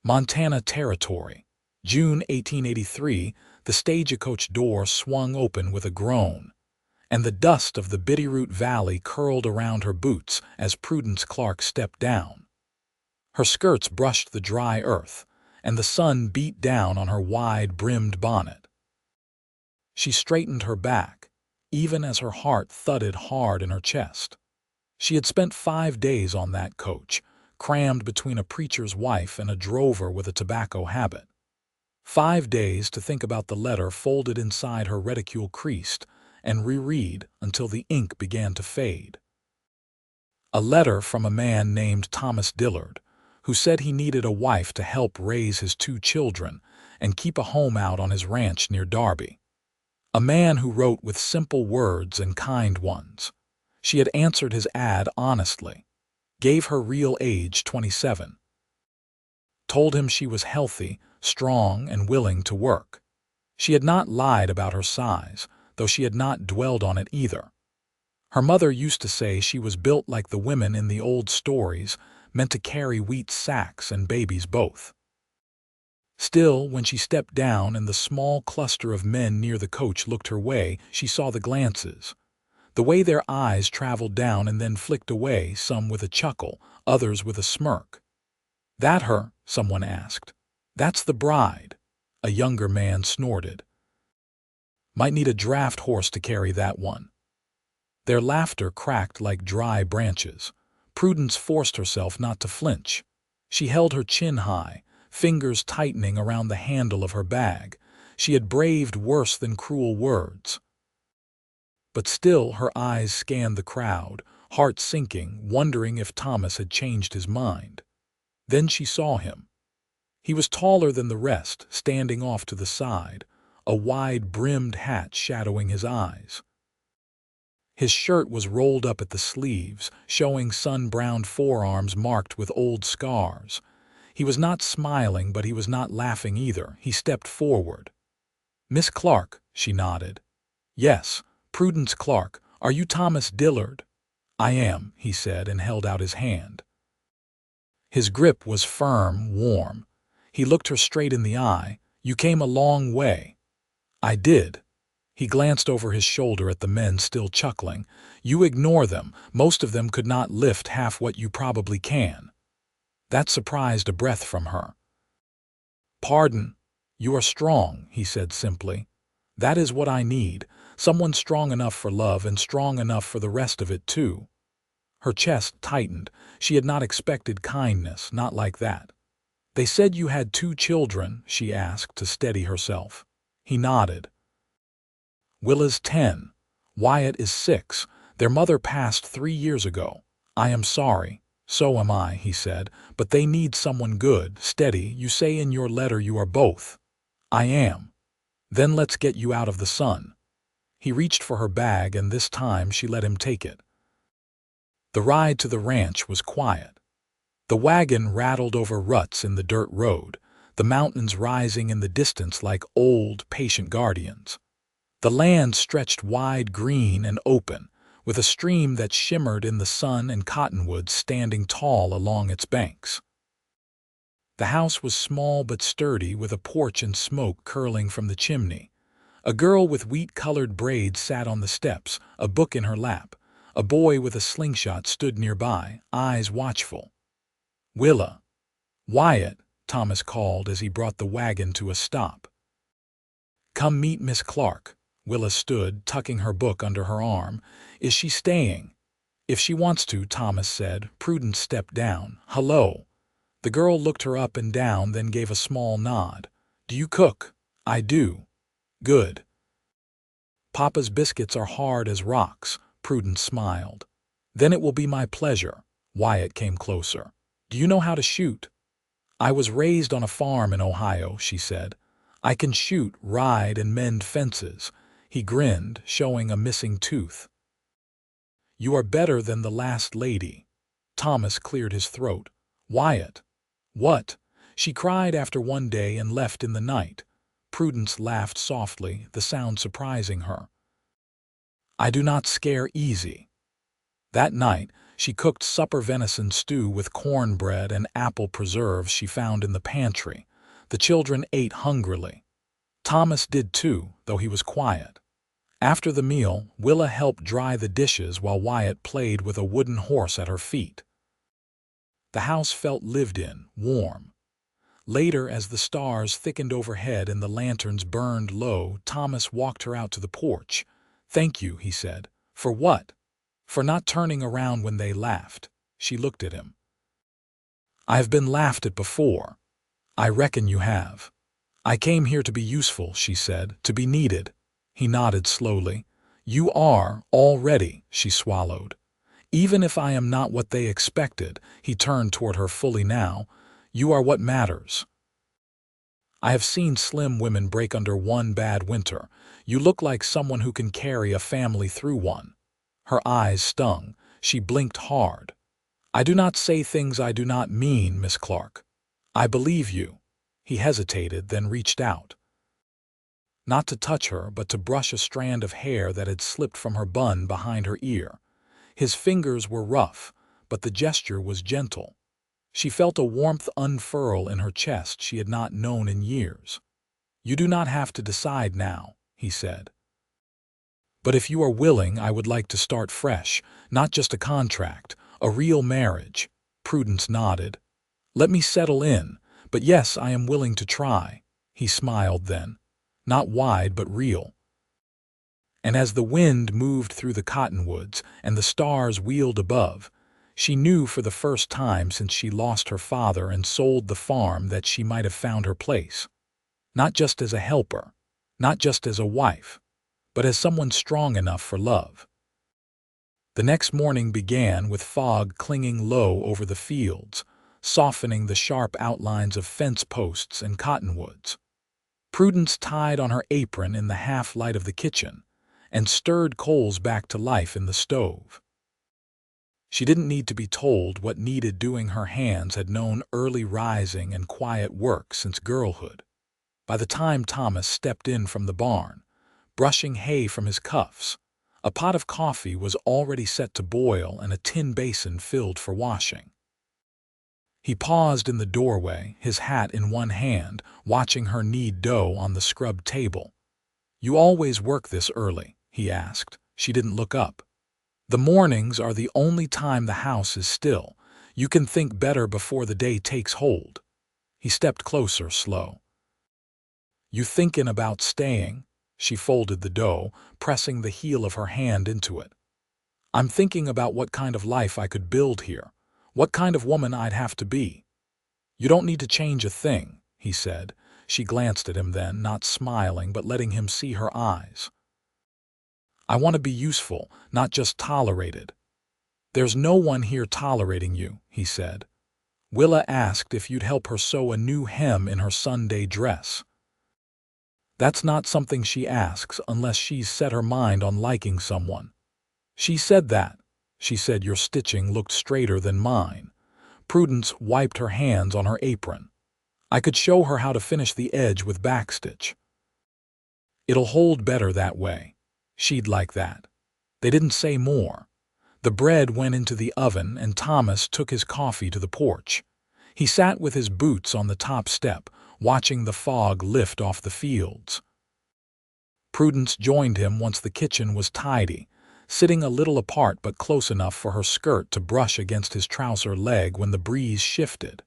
Montana Territory. June 1883, the stagecoach door swung open with a groan, and the dust of the Bitterroot Valley curled around her boots as Prudence Clark stepped down. Her skirts brushed the dry earth, and the sun beat down on her wide-brimmed bonnet. She straightened her back, even as her heart thudded hard in her chest. She had spent 5 days on that coach, crammed between a preacher's wife and a drover with a tobacco habit. 5 days to think about the letter folded inside her reticule creased and reread until the ink began to fade. A letter from a man named Thomas Dillard, who said he needed a wife to help raise his 2 children and keep a home out on his ranch near Darby. A man who wrote with simple words and kind ones. She had answered his ad honestly, gave her real age 27, told him she was healthy, strong, and willing to work. She had not lied about her size, though she had not dwelled on it either. Her mother used to say she was built like the women in the old stories, meant to carry wheat sacks and babies both. Still, when she stepped down and the small cluster of men near the coach looked her way, she saw the glances. The way their eyes traveled down and then flicked away, some with a chuckle, others with a smirk. "That her?" someone asked. "That's the bride," a younger man snorted. "Might need a draft horse to carry that one." Their laughter cracked like dry branches. Prudence forced herself not to flinch. She held her chin high, fingers tightening around the handle of her bag. She had braved worse than cruel words. But still her eyes scanned the crowd, heart sinking, wondering if Thomas had changed his mind. Then she saw him. He was taller than the rest, standing off to the side, a wide-brimmed hat shadowing his eyes. His shirt was rolled up at the sleeves, showing sun-browned forearms marked with old scars. He was not smiling, but he was not laughing either. He stepped forward. "Miss Clark," she nodded. "Yes, Prudence Clark. Are you Thomas Dillard?" "I am," he said, and held out his hand. His grip was firm, warm. He looked her straight in the eye. "You came a long way." "I did." He glanced over his shoulder at the men still chuckling. "You ignore them. Most of them could not lift half what you probably can." That surprised a breath from her. "Pardon. You are strong," he said simply. "That is what I need. Someone strong enough for love and strong enough for the rest of it, too." Her chest tightened. She had not expected kindness, not like that. "They said you had 2 children," she asked to steady herself. He nodded. "Willa's 10. Wyatt is 6. Their mother passed 3 years ago. I am sorry." "So am I," he said, "but they need someone good, steady. You say in your letter you are both." "I am." "Then let's get you out of the sun." He reached for her bag, and this time she let him take it. The ride to the ranch was quiet. The wagon rattled over ruts in the dirt road, the mountains rising in the distance like old, patient guardians. The land stretched wide, green, and open, with a stream that shimmered in the sun and cottonwoods standing tall along its banks. The house was small but sturdy, with a porch and smoke curling from the chimney. A girl with wheat-colored braids sat on the steps, a book in her lap. A boy with a slingshot stood nearby, eyes watchful. "Willa." "Wyatt," Thomas called as he brought the wagon to a stop. "Come meet Miss Clark." Willa stood, tucking her book under her arm. "Is she staying?" "If she wants to," Thomas said. Prudence stepped down. "Hello." The girl looked her up and down, then gave a small nod. "Do you cook?" "I do." "Good." "Papa's biscuits are hard as rocks." Prudence smiled. "Then it will be my pleasure." Wyatt came closer. "Do you know how to shoot?" "I was raised on a farm in Ohio," she said. "I can shoot, ride, and mend fences." He grinned, showing a missing tooth. "You are better than the last lady." Thomas cleared his throat. "Wyatt." "What?" "She cried after one day and left in the night." Prudence laughed softly, the sound surprising her. "I do not scare easy." That night, She cooked supper venison stew with cornbread and apple preserves she found in the pantry. The children ate hungrily. Thomas did too, though he was quiet. After the meal, Willa helped dry the dishes while Wyatt played with a wooden horse at her feet. The house felt lived in, warm. Later, as the stars thickened overhead and the lanterns burned low, Thomas walked her out to the porch. "Thank you," he said. "For what?" "For not turning around when they laughed." She looked at him. "I have been laughed at before." "I reckon you have." "I came here to be useful," she said, "to be needed." He nodded slowly. "You are, already," she swallowed. "Even if I am not what they expected," he turned toward her fully now, "you are what matters." "I have seen slim women break under one bad winter. You look like someone who can carry a family through one." Her eyes stung. She blinked hard. "I do not say things I do not mean, Miss Clark." "I believe you." He hesitated, then reached out. Not to touch her, but to brush a strand of hair that had slipped from her bun behind her ear. His fingers were rough, but the gesture was gentle. She felt a warmth unfurl in her chest she had not known in years. "You do not have to decide now," he said. "But if you are willing, I would like to start fresh, not just a contract, a real marriage." Prudence nodded. "Let me settle in, but yes, I am willing to try." He smiled then. Not wide, but real. And as the wind moved through the cottonwoods and the stars wheeled above, she knew for the first time since she lost her father and sold the farm that she might have found her place. Not just as a helper, not just as a wife, but as someone strong enough for love. The next morning began with fog clinging low over the fields, softening the sharp outlines of fence posts and cottonwoods. Prudence tied on her apron in the half-light of the kitchen and stirred coals back to life in the stove. She didn't need to be told what needed doing. Her hands had known early rising and quiet work since girlhood. By the time Thomas stepped in from the barn, brushing hay from his cuffs, a pot of coffee was already set to boil and a tin basin filled for washing. He paused in the doorway, his hat in one hand, watching her knead dough on the scrubbed table. "You always work this early?" he asked. She didn't look up. "The mornings are the only time the house is still. You can think better before the day takes hold." He stepped closer, slow. "You thinking about staying?" She folded the dough, pressing the heel of her hand into it. "I'm thinking about what kind of life I could build here, what kind of woman I'd have to be." "You don't need to change a thing," he said. She glanced at him then, not smiling but letting him see her eyes. "I want to be useful, not just tolerated." "There's no one here tolerating you," he said. Willa asked if you'd help her sew a new hem in her Sunday dress. "That's not something she asks unless she's set her mind on liking someone." "She said that." She said your stitching looked straighter than mine. Prudence wiped her hands on her apron. "I could show her how to finish the edge with backstitch." "It'll hold better that way." She'd like that. They didn't say more. The bread went into the oven and Thomas took his coffee to the porch. He sat with his boots on the top step, watching the fog lift off the fields. Prudence joined him once the kitchen was tidy, sitting a little apart but close enough for her skirt to brush against his trouser leg when the breeze shifted.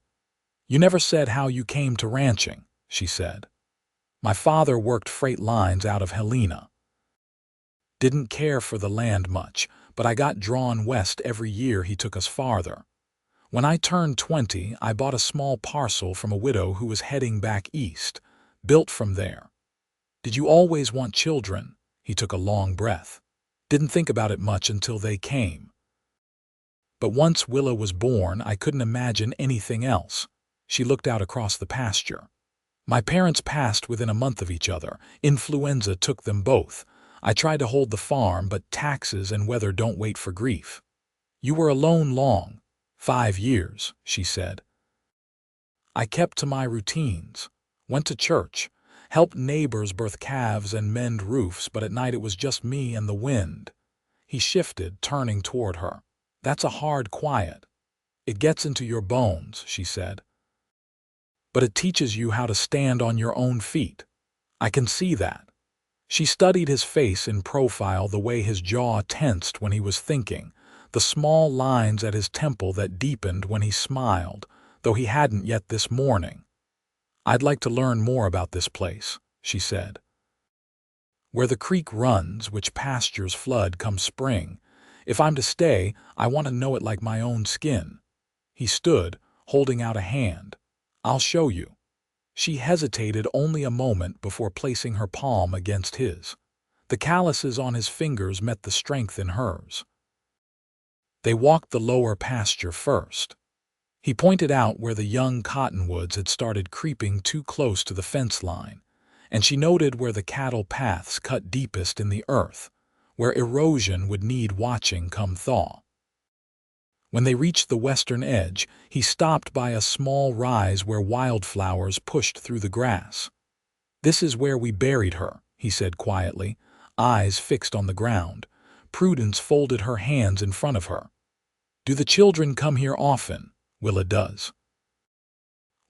"You never said how you came to ranching," she said. "My father worked freight lines out of Helena. Didn't care for the land much, but I got drawn west every year he took us farther. When I turned 20, I bought a small parcel from a widow who was heading back east, built from there." "Did you always want children?" He took a long breath. "Didn't think about it much until they came. But once Willa was born, I couldn't imagine anything else." She looked out across the pasture. "My parents passed within a month of each other. Influenza took them both. I tried to hold the farm, but taxes and weather don't wait for grief." "You were alone long." 5 years, she said. "I kept to my routines. Went to church, helped neighbors birth calves and mend roofs, but at night it was just me and the wind." He shifted, turning toward her. That's a hard quiet. It gets into your bones, she said. But it teaches you how to stand on your own feet. I can see that. She studied his face in profile, the way his jaw tensed when he was thinking, the small lines at his temple that deepened when he smiled, though he hadn't yet this morning. I'd like to learn more about this place, she said. Where the creek runs, which pastures flood come spring. If I'm to stay, I want to know it like my own skin. He stood, holding out a hand. I'll show you. She hesitated only a moment before placing her palm against his. The calluses on his fingers met the strength in hers. They walked the lower pasture first. He pointed out where the young cottonwoods had started creeping too close to the fence line, and she noted where the cattle paths cut deepest in the earth, where erosion would need watching come thaw. When they reached the western edge, he stopped by a small rise where wildflowers pushed through the grass. "This is where we buried her," he said quietly, eyes fixed on the ground. Prudence folded her hands in front of her. "Do the children come here often?" "Willa does."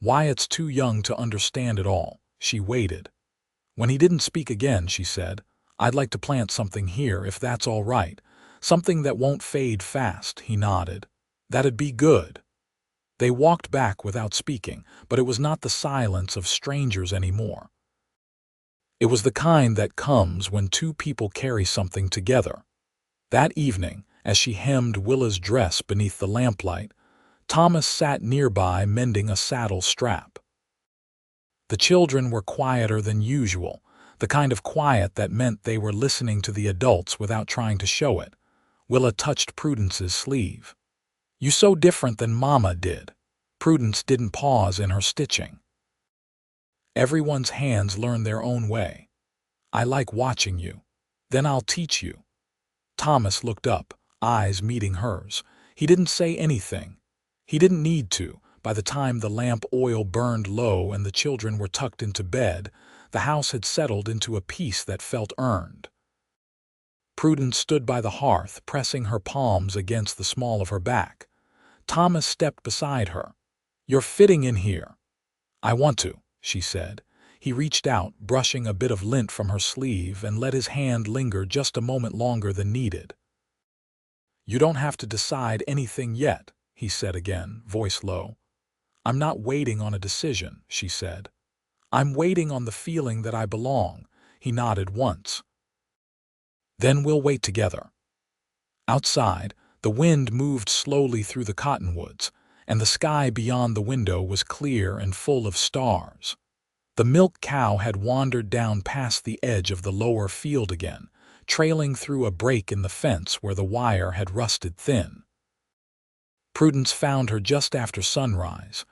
"Wyatt's too young to understand it all." She waited. When he didn't speak again, she said, "I'd like to plant something here, if that's all right. Something that won't fade fast." He nodded. "That'd be good." They walked back without speaking, but it was not the silence of strangers anymore. It was the kind that comes when two people carry something together. That evening, as she hemmed Willa's dress beneath the lamplight, Thomas sat nearby mending a saddle strap. The children were quieter than usual, the kind of quiet that meant they were listening to the adults without trying to show it. Willa touched Prudence's sleeve. "You so different than Mama did." Prudence didn't pause in her stitching. "Everyone's hands learn their own way. I like watching you. Then I'll teach you." Thomas looked up, eyes meeting hers. He didn't say anything. He didn't need to. By the time the lamp oil burned low and the children were tucked into bed, the house had settled into a peace that felt earned. Prudence stood by the hearth, pressing her palms against the small of her back. Thomas stepped beside her. "You're fitting in here." "I want to," she said. He reached out, brushing a bit of lint from her sleeve, and let his hand linger just a moment longer than needed. "You don't have to decide anything yet," he said again, voice low. "I'm not waiting on a decision," she said. "I'm waiting on the feeling that I belong." He nodded once. "Then we'll wait together." Outside, the wind moved slowly through the cottonwoods, and the sky beyond the window was clear and full of stars. The milk cow had wandered down past the edge of the lower field again, trailing through a break in the fence where the wire had rusted thin. Prudence found her just after sunrise,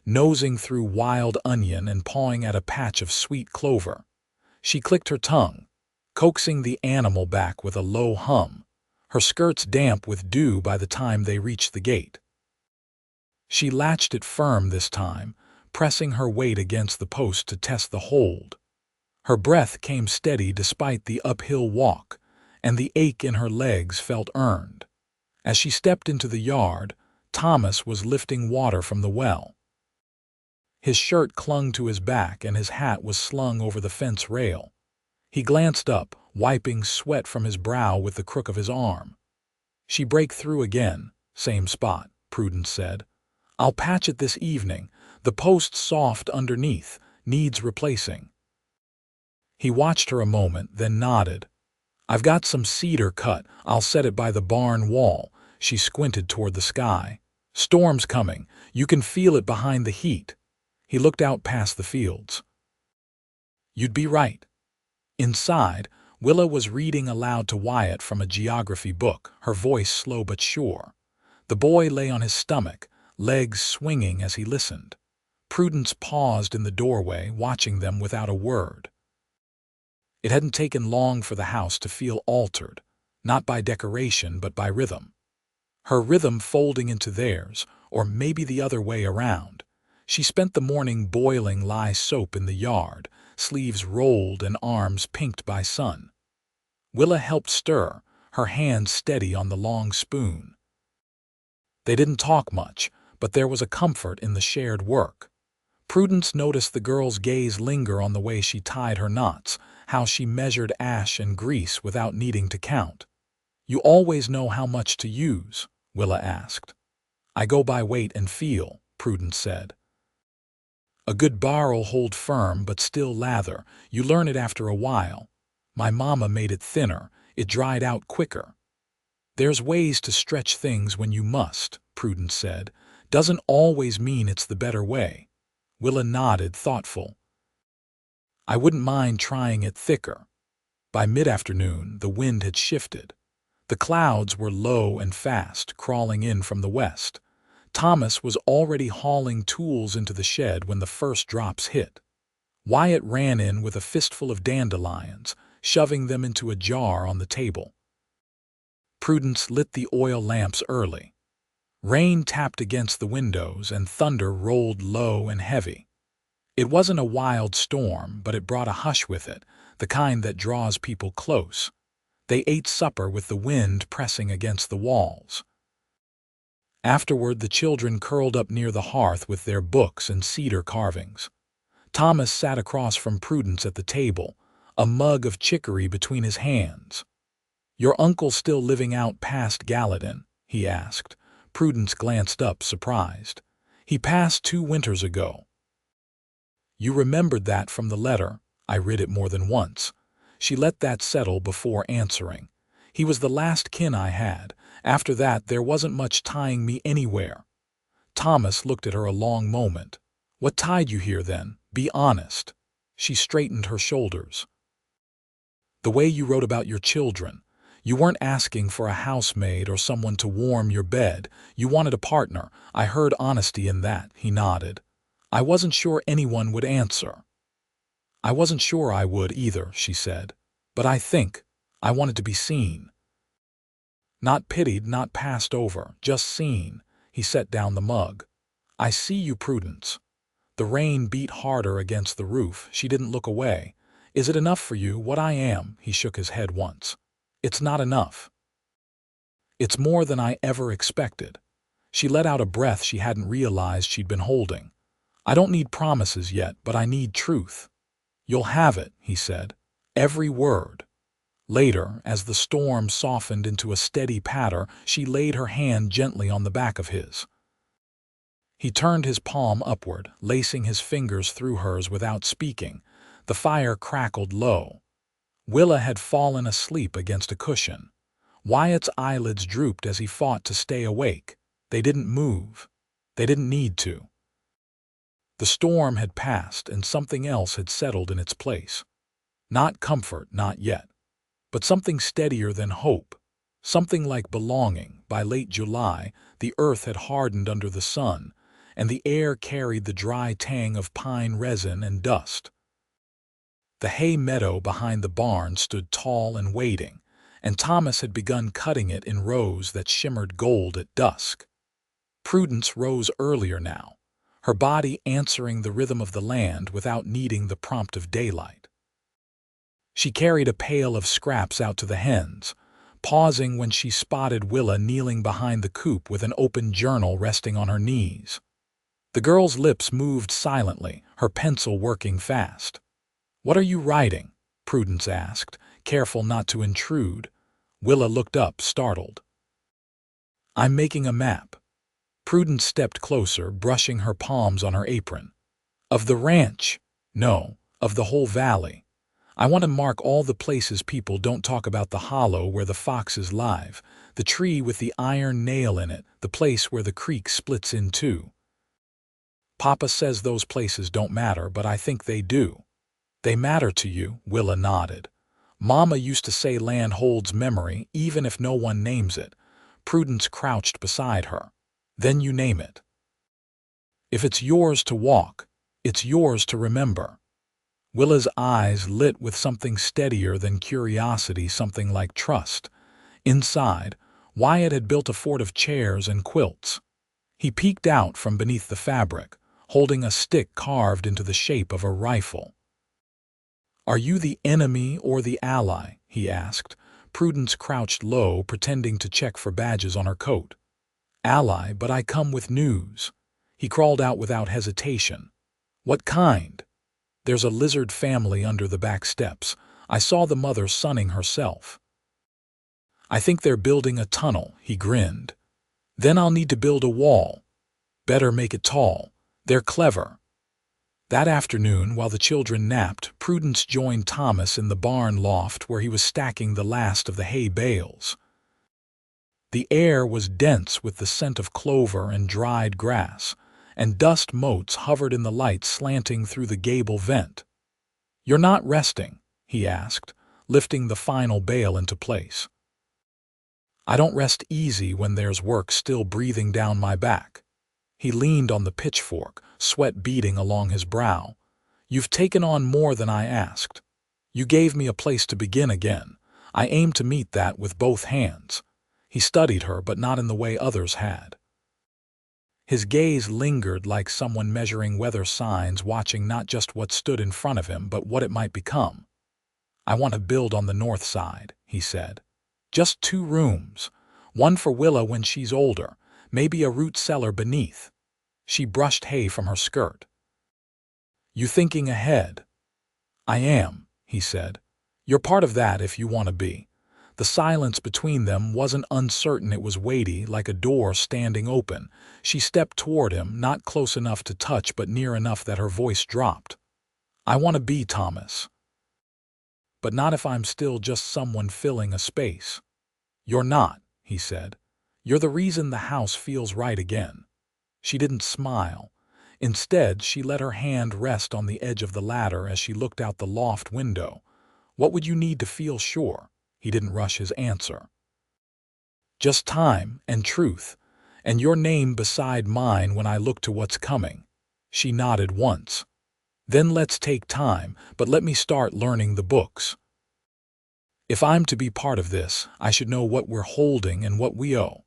nosing through wild onion and pawing at a patch of sweet clover. She clicked her tongue, coaxing the animal back with a low hum, her skirts damp with dew by the time they reached the gate. She latched it firm this time, pressing her weight against the post to test the hold. Her breath came steady despite the uphill walk, and the ache in her legs felt earned. As she stepped into the yard, Thomas was lifting water from the well. His shirt clung to his back and his hat was slung over the fence rail. He glanced up, wiping sweat from his brow with the crook of his arm. "She break through again, same spot," Prudence said. "I'll patch it this evening. The post's soft underneath, needs replacing." He watched her a moment, then nodded. "I've got some cedar cut. I'll set it by the barn wall." She squinted toward the sky. "Storm's coming. You can feel it behind the heat." He looked out past the fields. "You'd be right." Inside, Willa was reading aloud to Wyatt from a geography book, her voice slow but sure. The boy lay on his stomach, legs swinging as he listened. Prudence paused in the doorway, watching them without a word. It hadn't taken long for the house to feel altered, not by decoration but by rhythm. Her rhythm folding into theirs, or maybe the other way around. She spent the morning boiling lye soap in the yard, sleeves rolled and arms pinked by sun. Willa helped stir, her hand steady on the long spoon. They didn't talk much, but there was a comfort in the shared work. Prudence noticed the girl's gaze linger on the way she tied her knots, how she measured ash and grease without needing to count. "You always know how much to use?" Willa asked. "I go by weight and feel," Prudence said. "A good bar'll hold firm but still lather. You learn it after a while. My mama made it thinner. It dried out quicker." "There's ways to stretch things when you must," Prudence said. "Doesn't always mean it's the better way." Willa nodded, thoughtful. "I wouldn't mind trying it thicker." By mid-afternoon, the wind had shifted. The clouds were low and fast, crawling in from the west. Thomas was already hauling tools into the shed when the first drops hit. Wyatt ran in with a fistful of dandelions, shoving them into a jar on the table. Prudence lit the oil lamps early. Rain tapped against the windows and thunder rolled low and heavy. It wasn't a wild storm, but it brought a hush with it, the kind that draws people close. They ate supper with the wind pressing against the walls. Afterward, the children curled up near the hearth with their books and cedar carvings. Thomas sat across from Prudence at the table, a mug of chicory between his hands. "Your uncle still living out past Gallatin?" he asked. Prudence glanced up, surprised. "He passed 2 winters ago." "You remembered that from the letter. I read it more than once." She let that settle before answering. "He was the last kin I had. After that, there wasn't much tying me anywhere." Thomas looked at her a long moment. "What tied you here then? Be honest." She straightened her shoulders. "The way you wrote about your children. You weren't asking for a housemaid or someone to warm your bed. You wanted a partner. I heard honesty in that," he nodded. "I wasn't sure anyone would answer." "I wasn't sure I would either," she said. "But I wanted to be seen." Not pitied, not passed over, just seen. He set down the mug. "I see you, Prudence." The rain beat harder against the roof. She didn't look away. "Is it enough for you, what I am?" He shook his head once. "It's not enough. It's more than I ever expected." She let out a breath she hadn't realized she'd been holding. "I don't need promises yet, but I need truth." "You'll have it," he said. "Every word." Later, as the storm softened into a steady patter, she laid her hand gently on the back of his. He turned his palm upward, lacing his fingers through hers without speaking. The fire crackled low. Willa had fallen asleep against a cushion. Wyatt's eyelids drooped as he fought to stay awake. They didn't move. They didn't need to. The storm had passed and something else had settled in its place. Not comfort, not yet. But something steadier than hope. Something like belonging. By late July, the earth had hardened under the sun, and the air carried the dry tang of pine resin and dust. The hay meadow behind the barn stood tall and waiting, and Thomas had begun cutting it in rows that shimmered gold at dusk. Prudence rose earlier now, her body answering the rhythm of the land without needing the prompt of daylight. She carried a pail of scraps out to the hens, pausing when she spotted Willa kneeling behind the coop with an open journal resting on her knees. The girl's lips moved silently, her pencil working fast. "What are you writing?" Prudence asked, careful not to intrude. Willa looked up, startled. "I'm making a map." Prudence stepped closer, brushing her palms on her apron. "Of the ranch?" "No, of the whole valley. I want to mark all the places people don't talk about, the hollow where the foxes live, the tree with the iron nail in it, the place where the creek splits in two." "Papa says those places don't matter, but I think they do." "They matter to you," Willa nodded. "Mama used to say land holds memory, even if no one names it." Prudence crouched beside her. "Then you name it. If it's yours to walk, it's yours to remember." Willa's eyes lit with something steadier than curiosity, something like trust. Inside, Wyatt had built a fort of chairs and quilts. He peeked out from beneath the fabric, holding a stick carved into the shape of a rifle. "Are you the enemy or the ally?" he asked. Prudence crouched low, pretending to check for badges on her coat. "Ally, but I come with news." He crawled out without hesitation. "What kind?" "There's a lizard family under the back steps. I saw the mother sunning herself." "I think they're building a tunnel," he grinned. "Then I'll need to build a wall. Better make it tall. They're clever." That afternoon, while the children napped, Prudence joined Thomas in the barn loft where he was stacking the last of the hay bales. The air was dense with the scent of clover and dried grass, and dust motes hovered in the light slanting through the gable vent. "You're not resting?" he asked, lifting the final bale into place. "I don't rest easy when there's work still breathing down my back." He leaned on the pitchfork, sweat beading along his brow. "You've taken on more than I asked. You gave me a place to begin again. I aim to meet that with both hands." He studied her, but not in the way others had. His gaze lingered like someone measuring weather signs, watching not just what stood in front of him, but what it might become. "I want to build on the north side," he said. "Just 2 rooms. One for Willa when she's older, maybe a root cellar beneath." She brushed hay from her skirt. "You thinking ahead?" "I am," he said. "You're part of that if you want to be." The silence between them wasn't uncertain, it was weighty, like a door standing open. She stepped toward him, not close enough to touch but near enough that her voice dropped. "I want to be Thomas. But not if I'm still just someone filling a space." "You're not," he said. "You're the reason the house feels right again." She didn't smile. Instead, she let her hand rest on the edge of the ladder as she looked out the loft window. "What would you need to feel sure?" He didn't rush his answer. "Just time and truth, and your name beside mine when I look to what's coming." She nodded once. "Then let's take time, but let me start learning the books. If I'm to be part of this, I should know what we're holding and what we owe."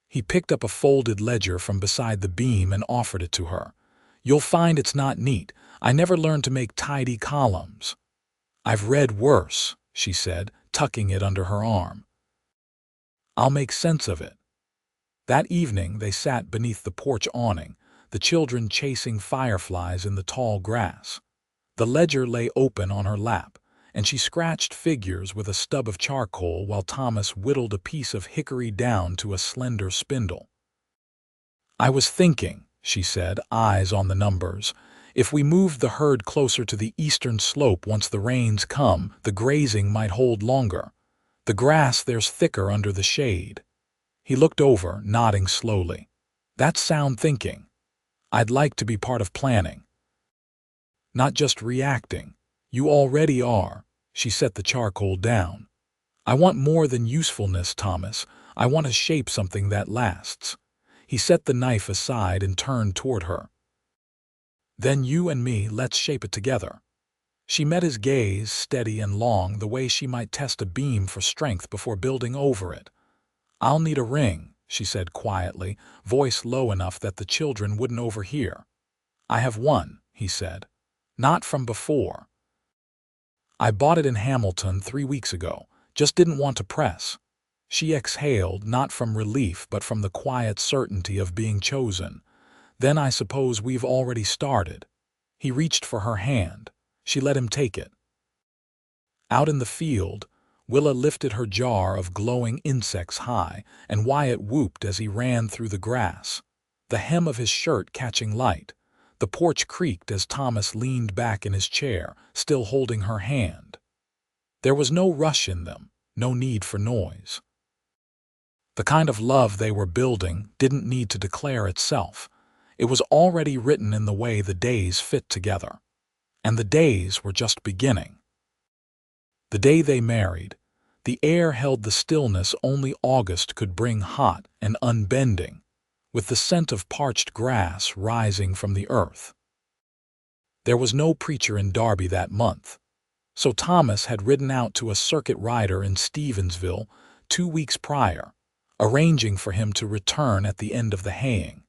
He picked up a folded ledger from beside the beam and offered it to her. "You'll find it's not neat. I never learned to make tidy columns." "I've read worse," she said, tucking it under her arm. "I'll make sense of it." That evening they sat beneath the porch awning, the children chasing fireflies in the tall grass. The ledger lay open on her lap, and she scratched figures with a stub of charcoal while Thomas whittled a piece of hickory down to a slender spindle. "I was thinking," she said, eyes on the numbers, "if we moved the herd closer to the eastern slope once the rains come, the grazing might hold longer. The grass there's thicker under the shade." He looked over, nodding slowly. "That's sound thinking. I'd like to be part of planning. Not just reacting. You already are." She set the charcoal down. "I want more than usefulness, Thomas. I want to shape something that lasts." He set the knife aside and turned toward her. "Then you and me, let's shape it together." She met his gaze, steady and long, the way she might test a beam for strength before building over it. "I'll need a ring," she said quietly, voice low enough that the children wouldn't overhear. "I have one," he said. "Not from before. I bought it in Hamilton 3 weeks ago. Just didn't want to press." She exhaled, not from relief but from the quiet certainty of being chosen. "Then I suppose we've already started." He reached for her hand. She let him take it. Out in the field, Willa lifted her jar of glowing insects high, and Wyatt whooped as he ran through the grass, the hem of his shirt catching light. The porch creaked as Thomas leaned back in his chair, still holding her hand. There was no rush in them, no need for noise. The kind of love they were building didn't need to declare itself. It was already written in the way the days fit together. And the days were just beginning. The day they married, the air held the stillness only August could bring, hot and unbending, with the scent of parched grass rising from the earth. There was no preacher in Derby that month, so Thomas had ridden out to a circuit rider in Stevensville 2 weeks prior, arranging for him to return at the end of the haying.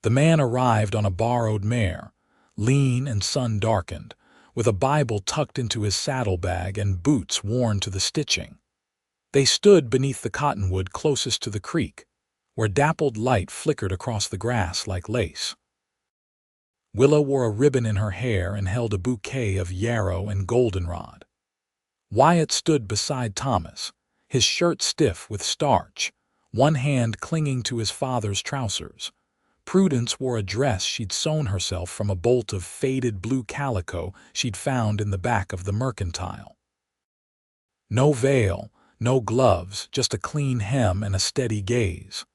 The man arrived on a borrowed mare, lean and sun-darkened, with a Bible tucked into his saddlebag and boots worn to the stitching. They stood beneath the cottonwood closest to the creek, where dappled light flickered across the grass like lace. Willa wore a ribbon in her hair and held a bouquet of yarrow and goldenrod. Wyatt stood beside Thomas, his shirt stiff with starch, one hand clinging to his father's trousers. Prudence wore a dress she'd sewn herself from a bolt of faded blue calico she'd found in the back of the mercantile. No veil, no gloves, just a clean hem and a steady gaze.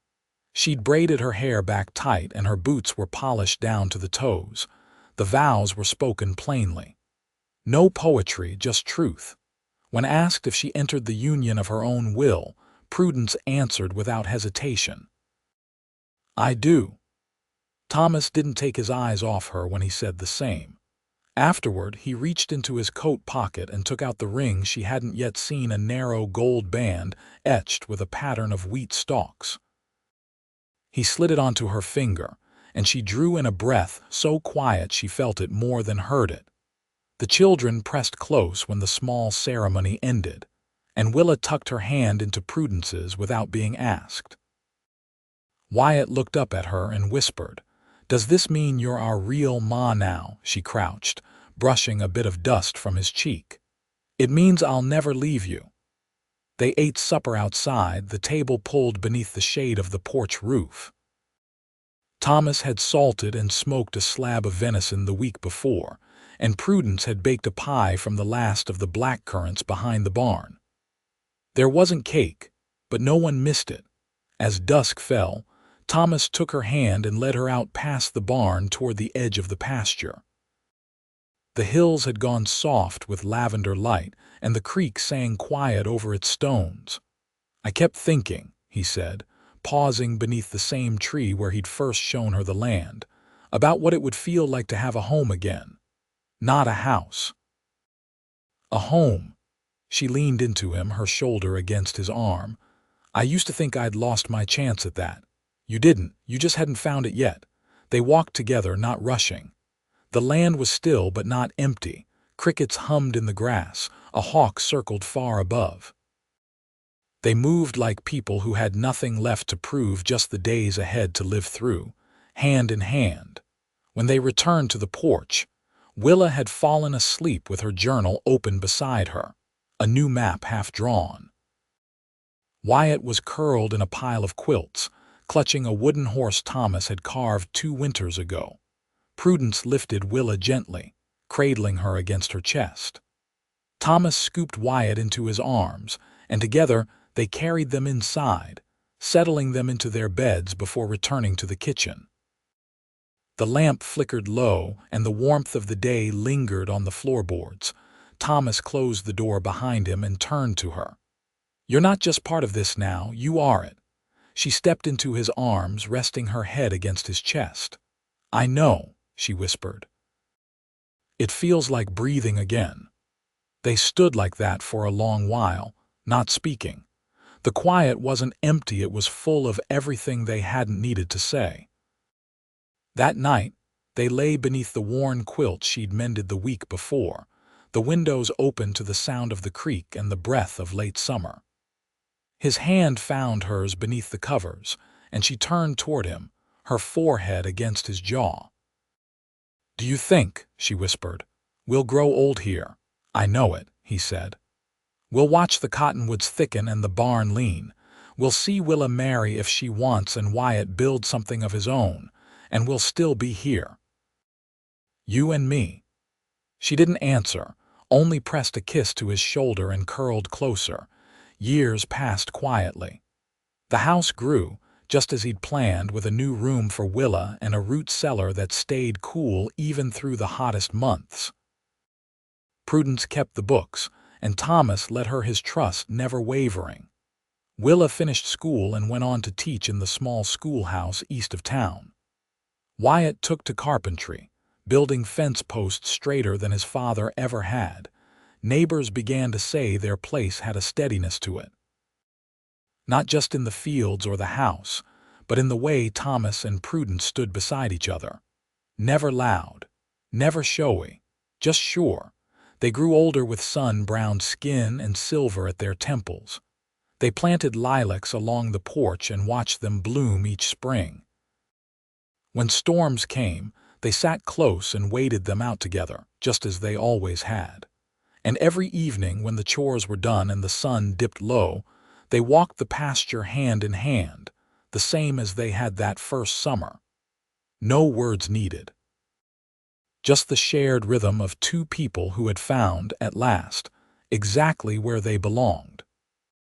She'd braided her hair back tight and her boots were polished down to the toes. The vows were spoken plainly. No poetry, just truth. When asked if she entered the union of her own will, Prudence answered without hesitation. "I do." Thomas didn't take his eyes off her when he said the same. Afterward, he reached into his coat pocket and took out the ring she hadn't yet seen, a narrow gold band etched with a pattern of wheat stalks. He slid it onto her finger, and she drew in a breath so quiet she felt it more than heard it. The children pressed close when the small ceremony ended, and Willa tucked her hand into Prudence's without being asked. Wyatt looked up at her and whispered, "Does this mean you're our real ma now?" She crouched, brushing a bit of dust from his cheek. "It means I'll never leave you." They ate supper outside, the table pulled beneath the shade of the porch roof. Thomas had salted and smoked a slab of venison the week before, and Prudence had baked a pie from the last of the blackcurrants behind the barn. There wasn't cake, but no one missed it. As dusk fell, Thomas took her hand and led her out past the barn toward the edge of the pasture. The hills had gone soft with lavender light, and the creek sang quiet over its stones. "I kept thinking," he said, pausing beneath the same tree where he'd first shown her the land, "about what it would feel like to have a home again. Not a house. A home." She leaned into him, her shoulder against his arm. "I used to think I'd lost my chance at that. You didn't, you just hadn't found it yet." They walked together, not rushing. The land was still but not empty. Crickets hummed in the grass, a hawk circled far above. They moved like people who had nothing left to prove, just the days ahead to live through, hand in hand. When they returned to the porch, Willa had fallen asleep with her journal open beside her, a new map half drawn. Wyatt was curled in a pile of quilts, clutching a wooden horse Thomas had carved 2 winters ago. Prudence lifted Willa gently, cradling her against her chest. Thomas scooped Wyatt into his arms, and together they carried them inside, settling them into their beds before returning to the kitchen. The lamp flickered low, and the warmth of the day lingered on the floorboards. Thomas closed the door behind him and turned to her. "You're not just part of this now, you are it." She stepped into his arms, resting her head against his chest. "I know," she whispered. "It feels like breathing again." They stood like that for a long while, not speaking. The quiet wasn't empty, it was full of everything they hadn't needed to say. That night, they lay beneath the worn quilt she'd mended the week before, the windows open to the sound of the creek and the breath of late summer. His hand found hers beneath the covers, and she turned toward him, her forehead against his jaw. "Do you think," she whispered, "we'll grow old here?" "I know it," he said. "We'll watch the cottonwoods thicken and the barn lean. We'll see Willa marry if she wants and Wyatt build something of his own, and we'll still be here. You and me." She didn't answer, only pressed a kiss to his shoulder and curled closer. Years passed quietly. The house grew, just as he'd planned, with a new room for Willa and a root cellar that stayed cool even through the hottest months. Prudence kept the books, and Thomas let her his trust, never wavering. Willa finished school and went on to teach in the small schoolhouse east of town. Wyatt took to carpentry, building fence posts straighter than his father ever had. Neighbors began to say their place had a steadiness to it. Not just in the fields or the house, but in the way Thomas and Prudence stood beside each other. Never loud, never showy, just sure. They grew older with sun-browned skin and silver at their temples. They planted lilacs along the porch and watched them bloom each spring. When storms came, they sat close and waited them out together, just as they always had. And every evening, when the chores were done and the sun dipped low, they walked the pasture hand in hand, the same as they had that first summer. No words needed. Just the shared rhythm of two people who had found, at last, exactly where they belonged.